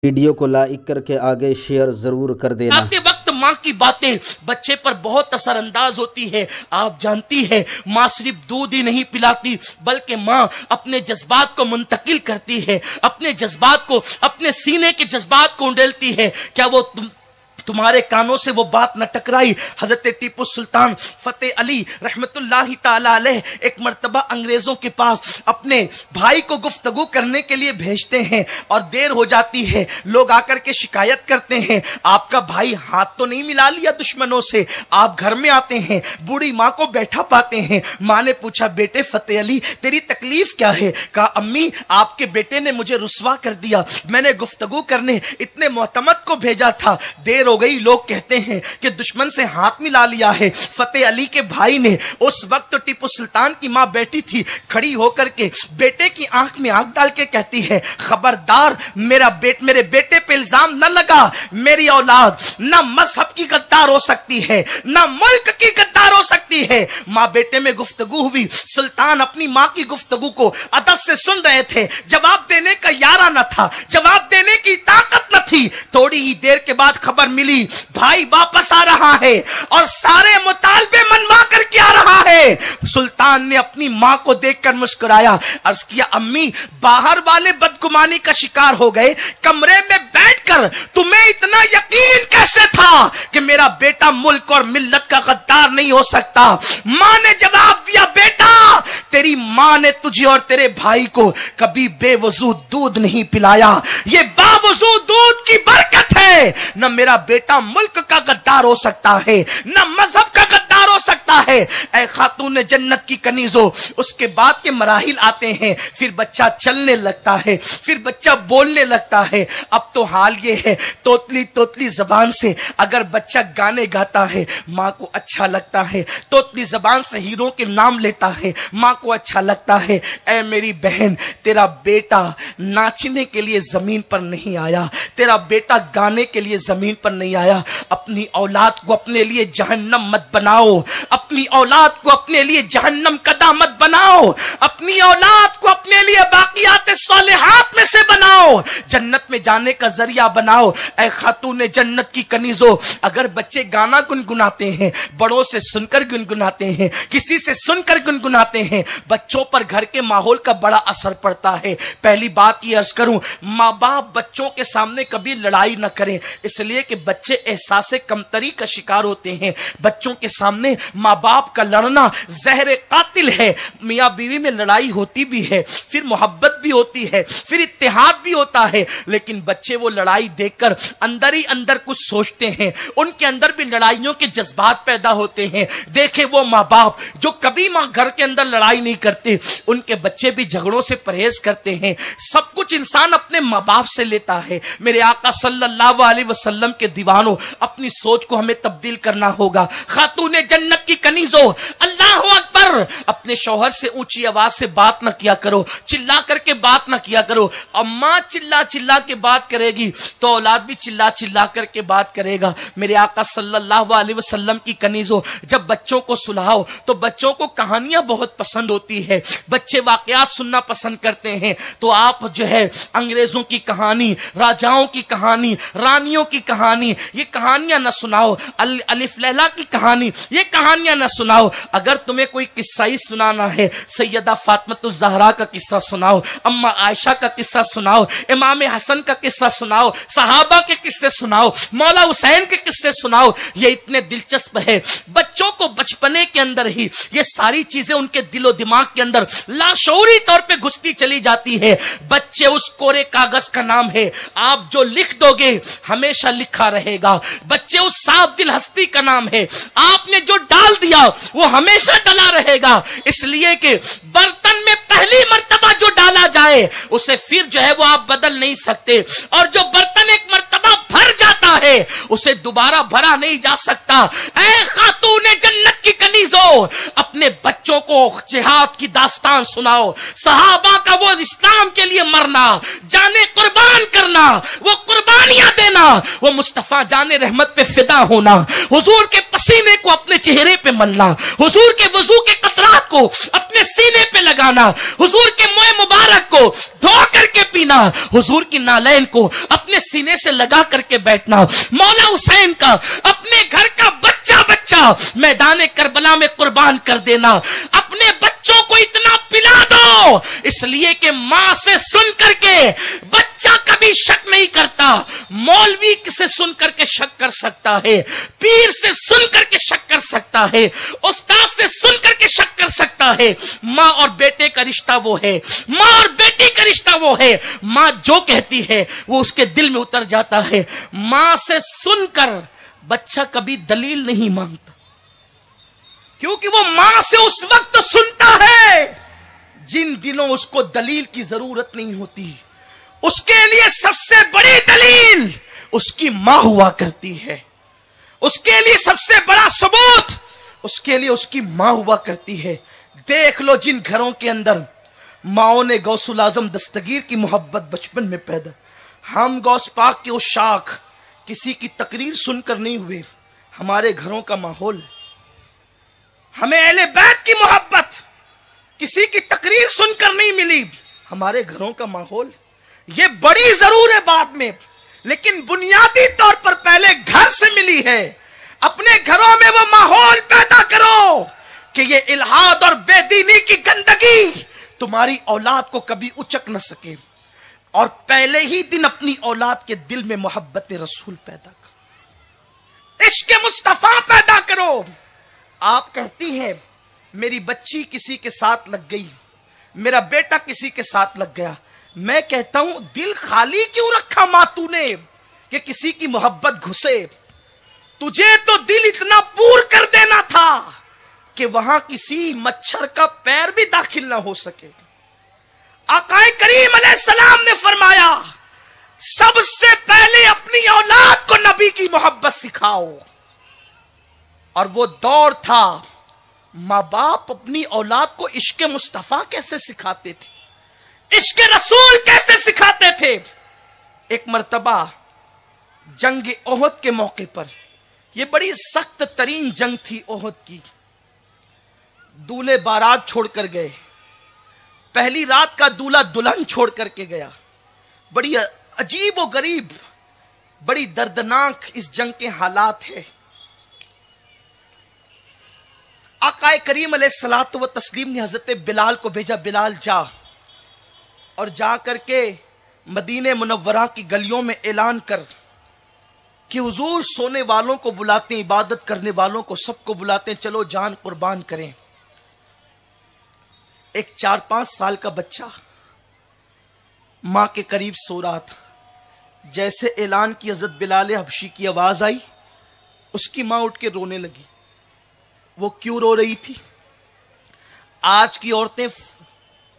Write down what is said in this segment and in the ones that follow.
Video کو like کر کے آگے شیئر ضرور کر دینا۔ آتے وقت ماں کی باتیں بچے پر بہت اثر انداز ہوتی ہے۔ آپ جانتی ہے ماں صرف دودھ ہی نہیں پلاتی بلکہ ماں اپنے جذبات کو منتقل کرتی ہے، اپنے جذبات کو، اپنے سینے کے جذبات کو انڈیلتی ہے۔ کیا وہ تمہارے کانوں سے وہ بات نہ ٹکرائی؟ حضرت ٹیپو سلطان فتح علی رحمت اللہ تعالی علیہ ایک مرتبہ انگریزوں کے پاس اپنے بھائی کو گفتگو کرنے کے لیے بھیجتے ہیں اور دیر ہو جاتی ہے۔ لوگ آ کر کے شکایت کرتے ہیں آپ کا بھائی ہاتھ تو نہیں ملا لیا دشمنوں سے؟ آپ گھر میں آتے ہیں، بوڑھی ماں کو بیٹھا پاتے ہیں۔ ماں نے پوچھا بیٹے فتح علی تیری تکلیف کیا ہے؟ کہا امی آپ کے بیٹے نے مجھے رسوا کر دیا، میں نے گفتگو کرنے اتنے معتمد کو بھیجا تھا، دیر ہو گئی، لوگ کہتے ہیں کہ دشمن سے ہاتھ ملا لیا ہے۔ فتح علی کے بھائی نے، اس وقت ٹیپو سلطان کی ماں بیٹھی تھی، کھڑی ہو کر کے بیٹے کی آنکھ میں آنکھ ڈال کے کہتی ہے خبردار میرے بیٹے پہ الزام نہ لگا، میری اولاد نہ مذہب کی غدار ہو سکتی ہے نہ ملک کی غدار ہو سکتی ہے۔ ماں بیٹے میں گفتگو ہوئی، سلطان اپنی ماں کی گفتگو کو ادب سے سن رہے تھے، جواب دینے کا یارہ نہ تھا، جواب دینے کی طاقت نہ تھی۔ تھوڑی ہی دیر کے بعد خبر ملی بھائی واپس آ رہا ہے اور سارے مطالبے منوا کر کے آ رہا ہے۔ سلطان نے اپنی ماں کو دیکھ کر مسکرایا، عرض کیا امی باہر والے بدگمانی کا شکار ہو گئے، کمرے میں بیٹھ کر تمہیں اتنا یقین کیسے تھا کہ میرا بیٹا ملک اور ملت کا غدار نہیں ہو سکتا؟ ماں نے جواب دیا بیٹا تیری ماں نے تجھے اور تیرے بھائی کو کبھی بے وضو دودھ نہیں پلایا، یہ باوضو دودھ کی برکت ہے۔ نہ میرا بیٹا ملک کا غدار ہو سکتا ہے نہ مذہب کا غدار ہو سکتا ہے۔ اے خاتون جنت کی کنیزوں، اس کے بعد کے مراحل آتے ہیں، پھر بچہ چلنے لگتا ہے، پھر بچہ بولنے لگتا ہے۔ اب تو حال یہ ہے توتلی زبان سے اگر بچہ گانے گاتا ہے ماں کو اچھا لگتا ہے، توتلی زبان سے ہیروں کے نام لیتا ہے ماں کو اچھا لگتا ہے۔ اے میری بہن تیرا بیٹا ناچنے کے لیے زمین پر نہیں آیا، تیرا بیٹا گانے کے لیے زمین پر نہیں آیا۔ اپنی اولاد کو اپنے لیے جہنم مت بناؤ، اپنی اولاد کو اپنے لیے جہنم قدا مت بناؤ، اپنی اولاد کو اپنے لیے باقیات صالحات میں سے بناؤ، جنت میں جانے کا ذریعہ بناؤ۔ اے خاتون جنت کی کنیزوں، اگر بچے گانا گنگناتے ہیں، بڑوں سے سن کر گنگناتے ہیں، کسی سے سن کر گنگناتے ہیں، بچوں پر گھر کے ماحول کا بڑا اثر پڑتا ہے۔ پہلی بات یہ عرض کروں، ماں باپ بچوں کے سامنے کبھی لڑائی نہ کریں، اس لیے کہ بچے احساس کمتری کا شکار ہوتے ہیں۔ بچوں کے سامنے ماں باپ کا لڑنا زہر قاتل ہے۔ میاں بیوی میں لڑائی ہوتی بھی ہے، پھر محبت بھی ہوتی ہے، پھر اتحاد بھی ہوتا ہے، لیکن بچے وہ لڑائی دیکھ کر اندر ہی اندر کچھ سوچتے ہیں، ان کے اندر بھی لڑائیوں کے جذبات پیدا ہوتے ہیں۔ دیکھیں وہ ماں باپ جو کبھی گھر کے اندر لڑائی نہیں کرتے، ان کے بچے بھی جھگڑوں سے پرہیز کرتے ہیں۔ سب کچھ انسان اپنے ماں باپ سے لیتا ہے۔ میرے آقا صلی اللہ علیہ وسلم کے دیوانوں، اپنی سوچ کو ہمیں تبدیل کرنا ہوگا۔ خاتون جنت کی کنیزوں، اللہ اکبر، اپنے شوہر سے اونچی آواز سے بات نہ کیا کرو، چلا کر کے بات نہ کیا کرو۔ اماں چلا کے بات کرے گی تو اولاد بھی چلا کر کے بات کرے گا۔ میرے آقا صلی اللہ علیہ وسلم کی کنیزوں، جب بچوں کو سلاؤ تو بچوں کو کہانیاں بہت پسند ہوتی ہے، بچے واقعات سننا پسند کرتے ہیں، تو آپ جو ہے انگریزوں کی کہانی، راجاؤں کی کہانی، رانیوں کی کہانی، یہ کہانیاں نہ سناؤ۔ الف لیلا کی کہانی، یہ کہانیاں نہ سناؤ۔ اگر تمہیں کوئی قصہ ہی سنانا ہے، سیدہ فاطمہ الزہرا کا قصہ سناؤ، اما عائشہ کا قصہ سناؤ، امام حسن کا قصہ سناؤ، صحابہ کے قصے سناؤ، مولا حسین کے قصے سناؤ، یہ اتنے دلچسپ ہے۔ بچوں کو بچپنے کے اندر ہی یہ ساری چیزیں ان کے دل و دماغ کے اندر لاشعوری طور پہ گھستی چلی جاتی ہے۔ بچے اس کورے کاغذ کا نام ہے، آپ جو لکھ دو گے ہمیشہ لکھا رہے گا۔ بچے اس صاف دل ہستی کا نام ہے، آپ نے جو ڈال دیا وہ ہمیشہ ڈلا رہے گا، اس لیے کہ برتن میں پہلی مرتبہ جو ڈالا جائے اسے پھر جو ہے وہ آپ بدل نہیں سکتے، اور جو برتن ایک مرتبہ بھر جاتا ہے اسے دوبارہ بھرا نہیں جا سکتا۔ اے خاتون جنت کی کنیزوں، اپنے بچوں کو جہاد کی داستان سناؤ، صحابہ کا وہ اسلام کے لیے مرنا، جانے قربان کرنا، وہ قربان قربانیاں دینا, وہ مصطفیٰ جان رحمت پہ فدا ہونا, حضور کے پسینے کو اپنے چہرے پہ ملنا, حضور کے وضو کے قطرات کو اپنے سینے پہ لگانا, حضور کے موئے مبارک کو دھو کر کے پینا, حضور کی نالین کو اپنے سینے سے لگا کر کے بیٹھنا, مولا حسین کا اپنے گھر کا بچہ بچہ میدان کربلا میں قربان کر دینا, اپنے بچوں کو اتنا پلا دو اس لیے کہ ماں سے سن کر کے بچہ کبھی شک نہیں کرتا. مولوی سے سن کر کے شک کر سکتا ہے, پیر سے سن کر کے شک کر سکتا ہے, استاد سے سن کر کے شک کر سکتا ہے. ماں اور بیٹے کا رشتہ وہ ہے, ماں اور بیٹی کا رشتہ وہ ہے. ماں جو کہتی ہے وہ اس کے دل میں اتر جاتا ہے. ماں سے سن کر بچہ کبھی دلیل نہیں مانگتا, کیونکہ وہ ماں سے اس وقت سنتا ہے جن دنوں اس کو دلیل کی ضرورت نہیں ہوتی. اس کے لیے سب سے بڑی دلیل اس کی ماں ہوا کرتی ہے, اس کے لیے سب سے بڑا ثبوت اس کے لیے اس کی ماں ہوا کرتی ہے. دیکھ لو جن گھروں کے اندر ماؤں نے غوث الاعظم دستگیر کی محبت بچپن میں پیدا, ہم غوث پاک کے عشاق کسی کی تقریر سن کر نہیں ہوئے, ہمارے گھروں کا ماحول, ہمیں اہل بیت کی محبت کسی کی تقریر سن کر نہیں ملی, ہمارے گھروں کا ماحول. یہ بڑی ضرور ہے بعد میں, لیکن بنیادی طور پر پہلے گھر سے ملی ہے. اپنے گھروں میں وہ ماحول پیدا کرو کہ یہ الہاد اور بے دینی کی گندگی تمہاری اولاد کو کبھی اچک نہ سکے, اور پہلے ہی دن اپنی اولاد کے دل میں محبت رسول پیدا کرو, عشق مصطفیٰ پیدا کرو. آپ کہتی ہیں میری بچی کسی کے ساتھ لگ گئی, میرا بیٹا کسی کے ساتھ لگ گیا. میں کہتا ہوں دل خالی کیوں رکھا ماں تو نے کہ کسی کی محبت گھسے؟ تجھے تو دل اتنا پور کر دینا تھا کہ وہاں کسی مچھر کا پیر بھی داخل نہ ہو سکے. آقا کریم علیہ السلام نے فرمایا سب سے پہلے اپنی اولاد کو نبی کی محبت سکھاؤ. اور وہ دور تھا ماں باپ اپنی اولاد کو عشق مصطفیٰ کیسے سکھاتے تھے, عشق رسول کیسے سکھاتے تھے. ایک مرتبہ جنگ احد کے موقع پر, یہ بڑی سخت ترین جنگ تھی احد کی, دولہے بارات چھوڑ کر گئے, پہلی رات کا دولہا دلہن چھوڑ کر کے گیا. بڑی عجیب و غریب, بڑی دردناک اس جنگ کے حالات ہے. آقا کریم علیہ الصلوۃ والتسلیم نے حضرت بلال کو بھیجا, بلال جا, اور جا کر کے مدینہ منورہ کی گلیوں میں اعلان کر کہ حضور سونے والوں کو بلاتے ہیں, عبادت کرنے والوں کو سب کو بلاتے ہیں, چلو جان قربان کریں. ایک 4-5 سال کا بچہ ماں کے قریب سو رہا تھا. جیسے اعلان کی حضرت بلال حبشی کی آواز آئی, اس کی ماں اٹھ کے رونے لگی. وہ کیوں رو رہی تھی؟ آج کی عورتیں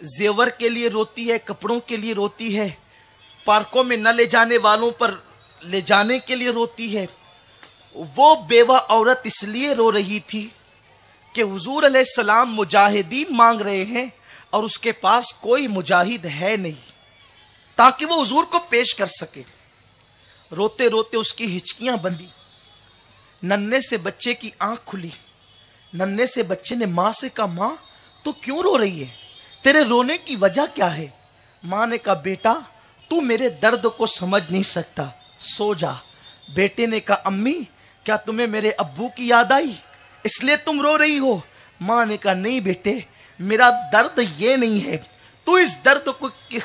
زیور کے لیے روتی ہے, کپڑوں کے لیے روتی ہے, پارکوں میں نہ لے جانے والوں پر لے جانے کے لیے روتی ہے. وہ بیوہ عورت اس لیے رو رہی تھی کہ حضور علیہ السلام مجاہدین مانگ رہے ہیں اور اس کے پاس کوئی مجاہد ہے نہیں, تاکہ وہ حضور کو پیش کر سکے. روتے روتے اس کی ہچکیاں بندھی, ننھے سے بچے کی آنکھ کھلی. ننھے سے بچے نے ماں سے کہا, ماں تو کیوں رو رہی ہے, تیرے رونے کی وجہ کیا ہے؟ ماں نے کہا, بیٹا تو میرے درد کو سمجھ نہیں سکتا, سو جا. بیٹے نے کہا, امی کیا تمہیں میرے ابو کی یاد آئی اس لیے تم رو رہی ہو؟ ماں نے کہا, نہیں بیٹے, میرا درد یہ نہیں ہے, تو اس درد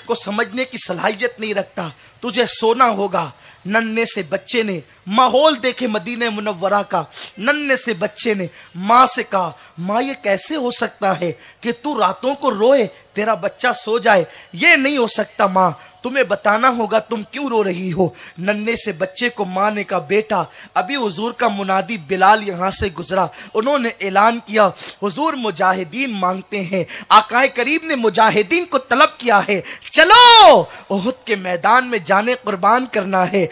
کو سمجھنے کی صلاحیت نہیں رکھتا, تجھے سونا ہوگا. ننھے سے بچے نے ماحول دیکھے مدینہ منورہ کا, ننھے سے بچے نے ماں سے کہا, ماں یہ کیسے ہو سکتا ہے کہ تو راتوں کو روئے تیرا بچہ سو جائے؟ یہ نہیں ہو سکتا ماں, تمہیں بتانا ہوگا تم کیوں رو رہی ہو. ننھے سے بچے کو ماں نے کہا, بیٹا ابھی حضور کا منادی بلال یہاں سے گزرا, انہوں نے اعلان کیا حضور مجاہدین مانگتے ہیں, آقا کریم نے مجاہدین کو طلب کیا ہے, چلو احد کے میدان میں جانے قربان کرنا ہے.